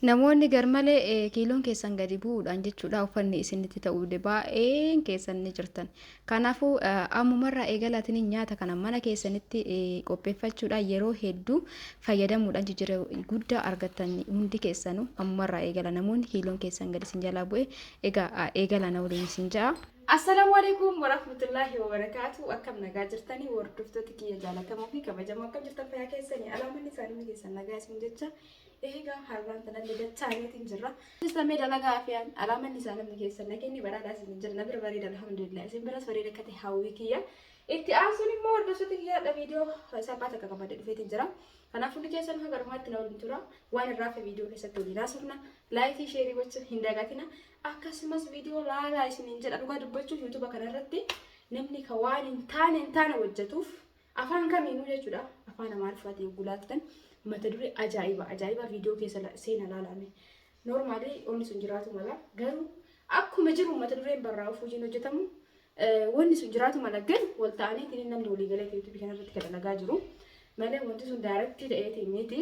Namoonni garmalee kiiloon keessan gadi bu'uudhaan jechuudha uffanni isinitti ta'uu baay'een keessan ni jirtan. Kanaafuu ammumarraa eegalaatiin nyaata kana mana keessanitti qopheeffachuudhaan yeroo hedduu fayyadamuudhaan jijjiirama guddaa argattan hundi keessanuu ammumarraa eegala namoonni kiiloon keessan gadi isin jalaa bu'e egaa eegala na waliin isin ja'a. Assalamu alaikum warahmatullahi wabarakatuh. Akkam nagaa jirtanii hordoftoota kiyya jaallatamoo fi kabajamoo akkam jirtan fayyaa keessanii alaamanni isaanii keessan nagaa isin jecha eegaa har'aan tanallee dachaaneetiin jirra. Sistamee dalagaa fi alaamanni isaa namni keessan nageenyi badhaadhaa isin jira nabira bareeda alhamdulillah isin biras bareeda akka ta'e hawwii kiyya. Itti aansuun immoo hordoftoota kiyyaadha viidiyoo salphaa takka qabadde dhufeetiin jira. Kanaaf hundi keessan haga dhumaatti na waliin tura. Waan irraa fi viidiyoo keessatti waliin haasofna. Laayikii sheerii gochuun hin dagatina. Akkasumas viidiyoo laalaa isiniin jedha dhugaa dubbachuuf yuutuuba kanarratti namni kan waan hin taane hojjetuuf afaan kamiinuu jechuudha. Afaan amaariffaatiin gulaattan mata duree ajaa'iba viidiyoo keessa seena laalame. Noormaali onni sun jiraatu mala garuu akkuma jiru mata dureen barraa'uuf hojiin hojjetamu wanni sun jiraatu mala garuu wal ta'anii namni walii galee yuutuubii kanarratti kan dalagaa jiru. Malee wanti sun daarektii ta'eetiin miti.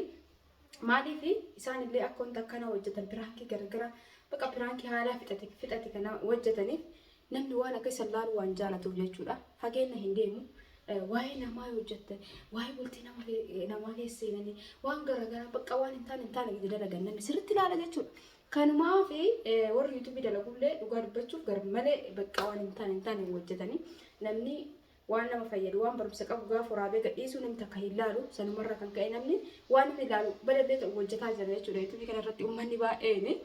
Maaliif isaan illee akka wanta akkana hojjetan piraankii garagaraa bakka piraankii haalaa fixate kana hojjetaniif namni waan akka isa laalu waan jaalatuuf jechuudha. Fageenya hin deemu. Waa'ee namaa hojjette, waa'ee bultii namaa keessa seenanii waan garagaraa bakka waan hin taane gidi dalagan namni sirriitti ilaala jechuudha. Kanumaaf warri yuutuubii dalagullee dhugaa dubbachuuf garmalee bakka waan hin taane hojjetanii namni waan nama fayyadu waan barumsa qabu gaafa waraabee gadhiisuu namni takka hin laalu sanumarra kan ka'e namni waan inni ilaalu badallee ta'u hojjetaa jira jechuudha. Yuutuubii kanarratti uummanni baay'een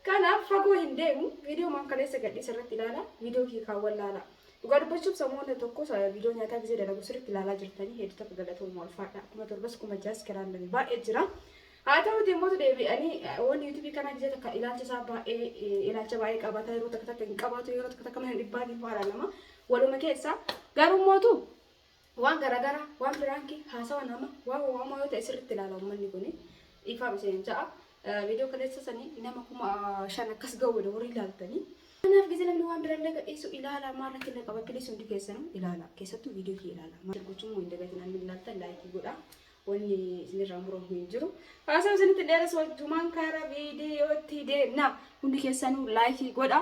kanaaf fagoo hin deemu viidiyoo maan kaleessa gadhiisa irratti ilaala viidiyoo kiikaawwan laala. Dhugaa dubbachuuf sammuu tokko viidiyoo nyaataa gisee dalagu sirriitti ilaalaa jirtanii hedduu takka galatoomuu alfaadha. Kuma torbas kuma jaas kiraallanii baay'ee jira. Haa ta'uuti immoo deebi'anii wanni yuutuubii kana gisee takka ilaalcha isaa ilaalcha baay'ee qabata yeroo takka hin qabaatu yeroo takka mana dhibbaatiin faala nama waluma keessa garuu mootu waan garagaraa waan piraankii haasawa nama waan uumamaa yoo ta'e sirriitti ilaala uummanni kun ifaaf isheen ja'a. Viidiyoo kaleessa sanii nama kuma 5 akkas ga'uudha warri ilaaltanii. Kanaaf gisee namni waan birallee gadhiisu ilaala maarratti illee qaba pilis hundi keessanuu ilaala keessattuu viidiyoo kee ilaala. Maal gochuun hin dagatin namni ilaaltan laayikii godha. Wanni isinirraa muramu hin jiru. Haasawa isinitti dheeras wajjumaan karaa viidiyootti deemna hundi keessanuu laayikii godha.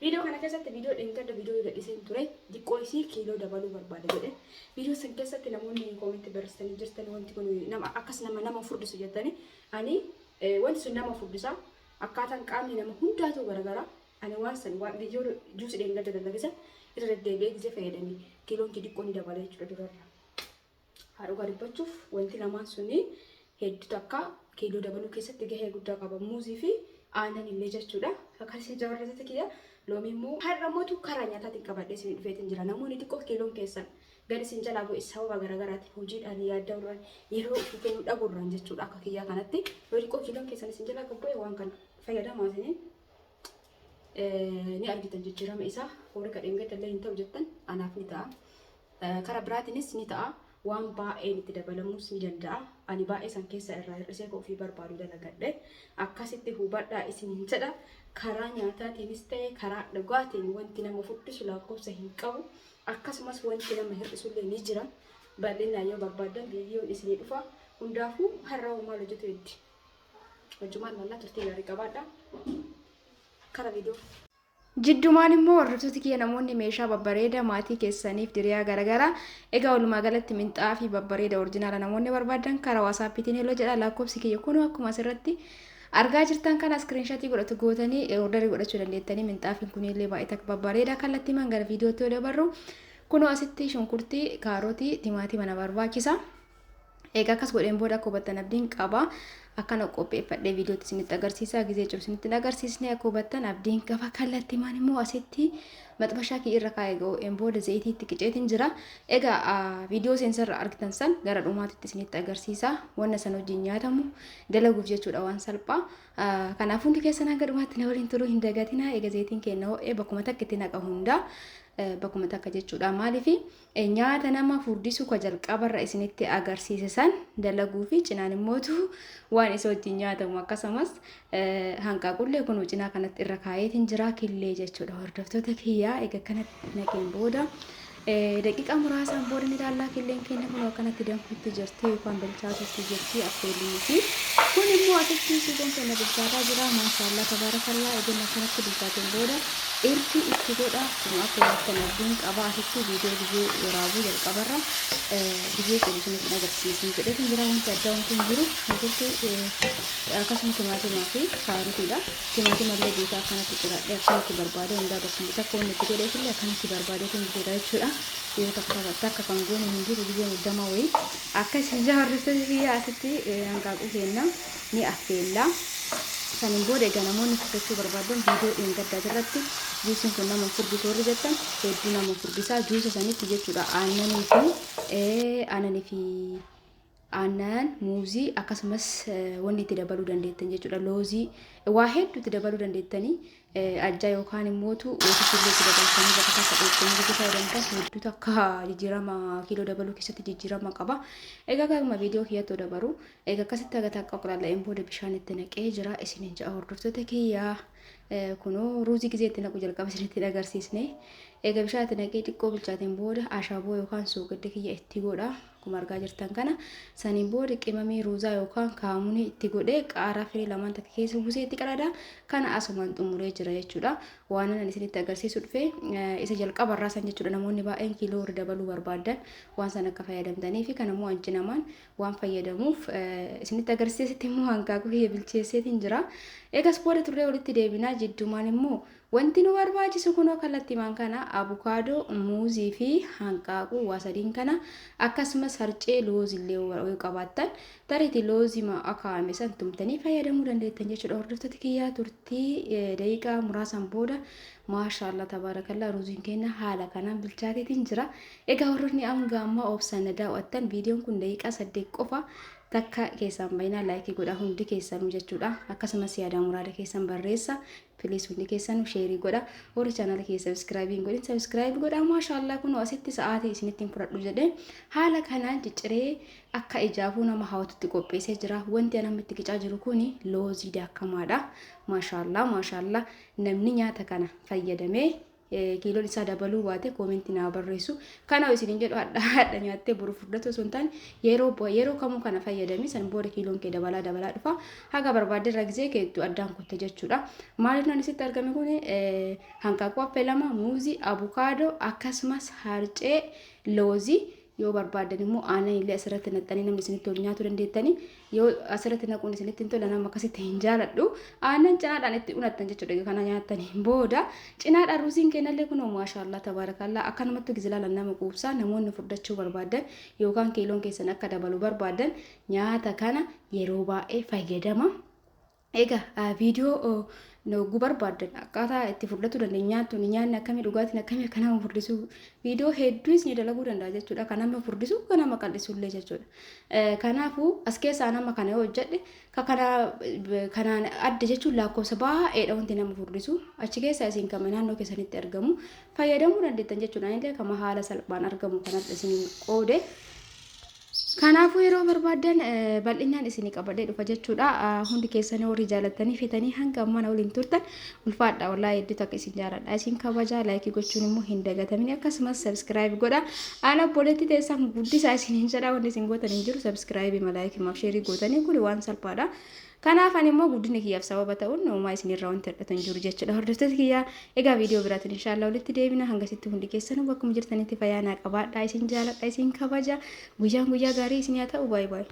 Viidiyoo kana keessatti viidiyoo dheengada viidiyoo gadhiisee ture diqqoo isii kiiloo dabaluu barbaada jedhe. Viidiyoo san keessatti namoonni koomentii barreessanii jirtan wanti kun nama akkas nama furdisu jettanii ani wanti sun nama furdisa akkaataan qaamni nama hundaatu garagara. Ani waan san waan viidiyoo juusi dheengada dalagisa irra deddeebi'ee gisee fayyadamee kiiloon diqqoo ni dabala jechuudha durarra. Haa dhugaa dubbachuuf wanti lamaan suni hedduu akka kiiloo dabaluu keessatti gahee guddaa qaba muuzii fi aannan illee jechuudha. Akkasii jaarrata kiyya loomii immoo har'a mootu karaa nyaataatiin qabadhee isin dhufeetiin jira. Namoonni xiqqoo kiiloon keessan gadi isin jalaa bu'e sababa garaagaraatiin hojiidhaan yaaddaa'uudhaan yeroo ofii kennuu dhabuurraan jechuudha. Akka kiyyaa kanatti yoo xiqqoo kiiloon keessan isin jalaa gabbu'e waan kana fayyadamaa isiniin ni argitan jijjiirama isaa warri kadheengadda illee hin ta'u jettan anaaf ni ta'a. Karaa biraatiinis ni ta'a. Waan baay'een itti dabalamuus ni danda'a. Ani baay'ee san keessa irraa hir'isee ofii barbaadu dalagadhe. Akkasitti hubadhaa isin jedha. Karaa nyaataatiinis ta'e karaa dhugaatiin wanti nama fudhisu lakkoofsa hin qabu. Akkasumas wanti nama hir'isullee ni jira. Bal'inaan yoo barbaadan viidiyoon isinii dhufa. Hundaafuu har'a maal hojjetu heddi. Wajjumaan mallaa turtii gaarii qabaadha. Karaa viidiyoo. Jiddumaan immoo hordoftoota kiyya namoonni meeshaa babbareedaa maatii keessaniif diriyaa garagaraa egaa walumaa galatti minxaa fi babbareeda orjinaala namoonni barbaadan karaa waasaappiitiin heloo jedha lakkoofsi kiyya kun akkuma asirratti argaa jirtan kana iskiriinshaatii godhatu gootanii ordarii godhachuu dandeettanii minxaafiin kunillee baay'ee takka babbareeda kallattii man gara viidiyootti yoo dabarru kunoo asitti shunkurtii kaarootii timaatima na barbaachisa. Egaa akkas godheen booda akka hubattan abdiin qaba. Akkana qopheeffadhee viidiyootti isinitti agarsiisa gisee jiru isinitti agarsiisnee akka hubattan abdiin qaba. Kallattii maan immoo asitti maxxabashaa kii irra kaa'ee ga'een booda zayitiitti qiceetiin jira. Egaa viidiyoo seensarra argitan san gara dhumaatitti isinitti agarsiisa. Wanna san wajjin nyaatamu dalaguuf jechuudha waan salphaa. Kanaaf hundi keessan hanga dhumaatti na waliin turuu hin dagatina. Egaa zayitiin kenna ho'ee bakkuma takka itti naqa hundaa. Bakkuma takka jechuudha maaliif nyaata nama furdisuu ka jalqabarra isinitti agarsiisan dalaguu fi cinaan immootu waan isa wajjin nyaatamu akkasumas hanqaaqullee kun cinaa kanatti irra kaa'eetiin jira killee jechuudha hordoftoota kiyyaa egaa kanatti naqeen booda daqiiqaa muraasaan booda ni ilaallaa killeen keenya kun akkanatti danfutti jirti yookaan bilchaatutti jirti affeelii fi kun immoo asitti siqoon keenya bilchaataa jira maashaallah tabaarakallaa eeguma akkanatti bilchaateen booda ergi itti godha kun akka waqtan argiin qaba asitti viidiyoo waraabuu jalqabarra biyya keenya agarsiisan jedhee kan jira wanti addaa wanti hin jiru wanti akkasuma timaatimaa fi kaarotiidha timaatima illee biitaa akkanatti ciradhee akkanatti barbaade hundaa tokko takka wanti itti godhee illee akkanatti barbaadee kan jira jechuudha yoo takka kan goone hin jiru biyya muddamaa wayii akkasii jaarriftoota biyya asitti hanqaaquu kenna ni affeella sanin booda egaa namoonni fudhachuu barbaadan viidiyoo dheengaddaa irratti juusiin kun nama furdisuu warri jettan hedduu nama furdisaa juusa sanitti jechuudha aananii fi aannan muuzii akkasumas wanni itti dabaluu dandeettan jechuudha loozii waa hedduu itti dabaluu dandeettanii ajjaa yookaan immootu wasitti illee itti dabaltanii bakka takka dheettanii gosa fayyadamtan hedduu takka jijjiirama kiiloo dabaluu keessatti jijjiirama qaba. Egaa akkuma viidiyoo kiyyatoo dabaru egaa akkasitti aga takka qulqullaa'een booda bishaan itti naqee jira isiniin ja'a hordoftoota kiyyaa kunoo ruuzii gisee itti naqu jalqaba isinitti agarsiisne egaa bishaan itti naqee xiqqoo bilchaateen booda ashaaboo yookaan soogidda kiyya itti godha akkuma argaa jirtan kana saniin booda qimamii ruuzaa yookaan kaamunii itti godhee qaaraa firii lamaan takka keessa buusee itti qadada kana asumaan xumuree jira jechuudha waan ani isinitti agarsiisu dhufe isa jalqaba irraa san jechuudha namoonni baay'een kiiloo irra dabaluu barbaadan waan san akka fayyadamtanii fi kanammoo anci namaan waan fayyadamuuf isinitti agarsiisitti immoo hanqaaquu kiyya bilcheesseetiin jira eegas booda turree walitti deebinaa jidduumaan immoo wanti nu barbaachisu kunoo kallattiimaan kana abukaadoo muuzii fi hanqaaquu waa sadiin kana akkasumas harcee loozii illee yoo qabaattan tariitii loozii akaa'ame san tumtanii fayyadamuu dandeettan jechuudha hordoftoota kiyyaa turtii daqiiqaa muraasan booda maashaallah tabaarakallaa ruuziin keenya haala kanaan bilchaateetiin jira egaa warroonni amma obsaan daawwattan viidiyoon kun daqiiqaa 8 qofa takka keessan baay'inaa laayikii godha hundi keessanuu jechuudha akkasumas yaada muraada keessan barreessa please hundi keessanuu sheerii godha warri channel keessa subscribe godhin subscribe godha maashaallah kun asitti sa'aatii isinitti fudhadhu jedhee haala kanaan cicciree akka ijaafuu nama hawwatutti qopheessee jira wanti namatti qicaa jiru kuni loozii daakamaadha maashaallah namni nyaata kana fayyadamee kiiloon isaa dabaluu baate koomentii naa barreessu kana isiniin jedhu hadha nyaattee buru furdatu osoo hin taane yeroo kamuu kana fayyadamii san booda kiiloon kee dabalaa dhufa haga barbaadde irra gisee keettu addaan kutte jechuudha maaliif nan isitti argame kun hanqaaquu affeelama muuzii abukaadoo akkasumas harcee loozii yoo barbaadan immoo aannan illee asirratti naqxanii namni isinitti ol nyaatu dandeettanii yoo asirratti naquun isinitti hin tola nama akkasitti hin jaaladhu aannan cinaadhaan itti unattan jechuudha kana nyaatanii booda cinaadhaan ruuziin kennallee kunoo maashaallah tabaarakallaa akkanumatti gizilaalan nama quubsaa namoonni furdachuu barbaadan yookaan kiiloon keessan akka dabalu barbaadan nyaata kana yeroo baay'ee fayyadama egaa viidiyoo Nagu barbaadan akkaataa itti furdatu dandeenya nyaattuun nyaanni akkamii dhugaatiin akkamii akka nama furdisu viidiyoo hedduus ni dalaguu danda'a jechuudha kan nama furdisu kan nama qal'isullee jechuudha kanaafuu as keessaa nama kana yoo hojjedhe kanaan adda jechuun lakkoofsa baay'eedha wanti nama furdisu achi keessaa isin kan naannoo keessanitti argamu fayyadamuu dandeettan jechuudha illee kama haala salphaan argamu kanatti isin qoode Kanaafuu yeroo barbaadan bal'inaan isinii qabadhee dhufa jechuudha. Hundi keessanii warri jaalatanii fitanii hanga amma na waliin turtan ulfaadha. Wallahi hedduu takka isin jaaladha. Isin kabaja laayikii gochuun immoo hin dagatamin akkasumas subscribe godha. Ana boletti teessan guddisaa isin hin jedha wanti isin gootan hin jiru subscribe malaayikii maaf sheerii gootanii kun waan salphaadha. Kanaaf ani immoo guddina kiyyaaf sababa ta'uun uumaa isin irraa wanti hidhatan jiru jechuudha. Hordoftoota kiyyaa egaa viidiyoo biraatiin inshallah walitti deebina hangasitti hundi keessanuu bakkuma jirtanitti fayyaa naa qabaadha. Isin jaaladha isin kabaja. Guyyaa gaarii isin haa ta'u. Bye bye.